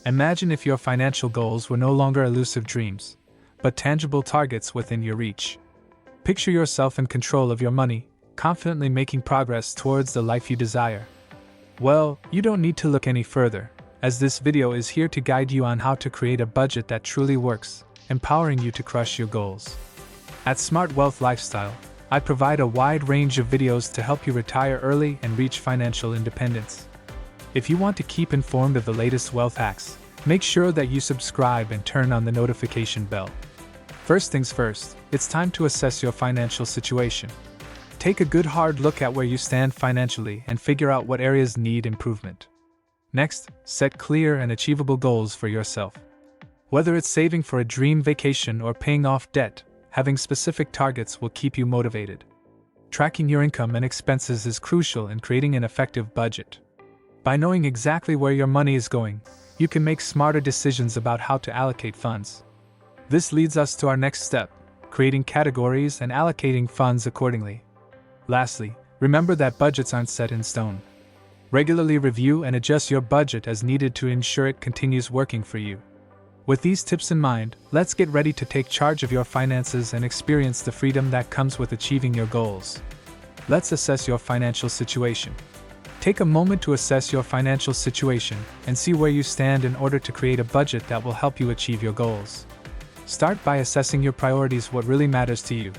Imagine if your financial goals were no longer elusive dreams, but tangible targets within your reach. Picture yourself in control of your money, confidently making progress towards the life you desire. Well, you don't need to look any further, as this video is here to guide you on how to create a budget that truly works, empowering you to crush your goals. At Smart Wealth Lifestyle, I provide a wide range of videos to help you retire early and reach financial independence. If you want to keep informed of the latest wealth hacks, make sure that you subscribe and turn on the notification bell. First things first, it's time to assess your financial situation. Take a good hard look at where you stand financially and figure out what areas need improvement. Next, set clear and achievable goals for yourself. Whether it's saving for a dream vacation or paying off debt, having specific targets will keep you motivated. Tracking your income and expenses is crucial in creating an effective budget. By knowing exactly where your money is going, you can make smarter decisions about how to allocate funds. This leads us to our next step, creating categories and allocating funds accordingly. Lastly, remember that budgets aren't set in stone. Regularly review and adjust your budget as needed to ensure it continues working for you. With these tips in mind, let's get ready to take charge of your finances and experience the freedom that comes with achieving your goals. Let's assess your financial situation. Take a moment to assess your financial situation and see where you stand in order to create a budget that will help you achieve your goals. Start by assessing your priorities, what really matters to you.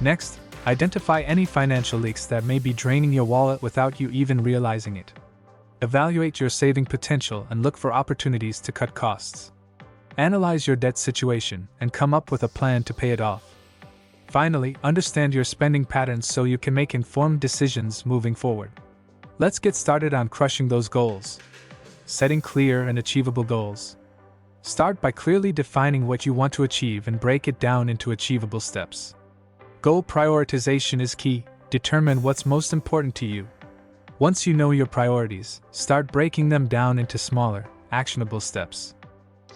Next, identify any financial leaks that may be draining your wallet without you even realizing it. Evaluate your saving potential and look for opportunities to cut costs. Analyze your debt situation and come up with a plan to pay it off. Finally, understand your spending patterns so you can make informed decisions moving forward. Let's get started on crushing those goals. Setting clear and achievable goals. Start by clearly defining what you want to achieve and break it down into achievable steps. Goal prioritization is key. Determine what's most important to you. Once you know your priorities, start breaking them down into smaller, actionable steps.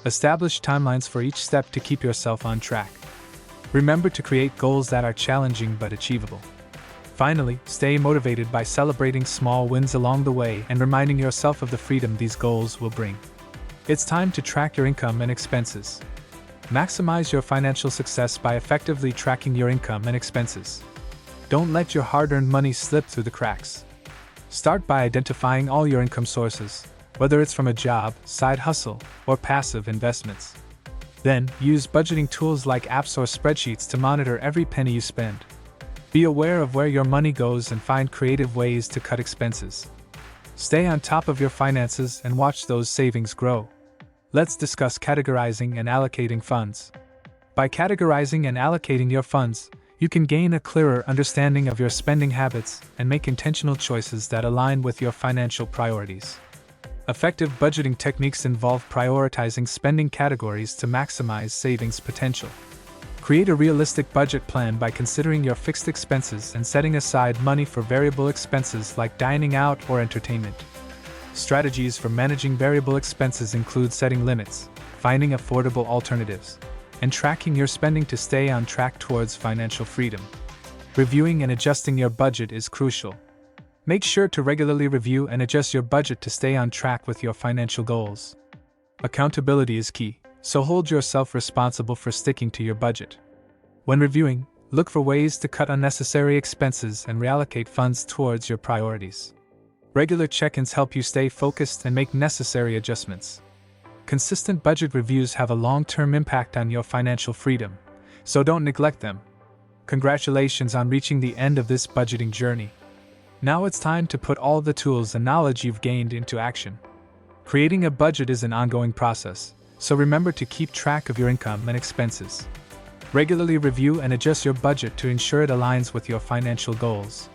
Establish timelines for each step to keep yourself on track. Remember to create goals that are challenging but achievable. Finally, stay motivated by celebrating small wins along the way and reminding yourself of the freedom these goals will bring. It's time to track your income and expenses. Maximize your financial success by effectively tracking your income and expenses. Don't let your hard-earned money slip through the cracks. Start by identifying all your income sources, whether it's from a job, side hustle, or passive investments. Then, use budgeting tools like apps or spreadsheets to monitor every penny you spend. Be aware of where your money goes and find creative ways to cut expenses. Stay on top of your finances and watch those savings grow. Let's discuss categorizing and allocating funds. By categorizing and allocating your funds, you can gain a clearer understanding of your spending habits and make intentional choices that align with your financial priorities. Effective budgeting techniques involve prioritizing spending categories to maximize savings potential. Create a realistic budget plan by considering your fixed expenses and setting aside money for variable expenses like dining out or entertainment. Strategies for managing variable expenses include setting limits, finding affordable alternatives, and tracking your spending to stay on track towards financial freedom. Reviewing and adjusting your budget is crucial. Make sure to regularly review and adjust your budget to stay on track with your financial goals. Accountability is key, so hold yourself responsible for sticking to your budget. When reviewing, look for ways to cut unnecessary expenses and reallocate funds towards your priorities. Regular check-ins help you stay focused and make necessary adjustments. Consistent budget reviews have a long-term impact on your financial freedom, so don't neglect them. Congratulations on reaching the end of this budgeting journey. Now it's time to put all the tools and knowledge you've gained into action. Creating a budget is an ongoing process, so remember to keep track of your income and expenses. Regularly review and adjust your budget to ensure it aligns with your financial goals.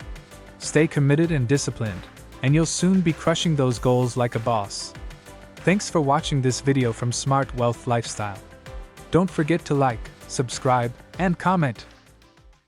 Stay committed and disciplined, and you'll soon be crushing those goals like a boss. Thanks for watching this video from Smart Wealth Lifestyle. Don't forget to like, subscribe, and comment.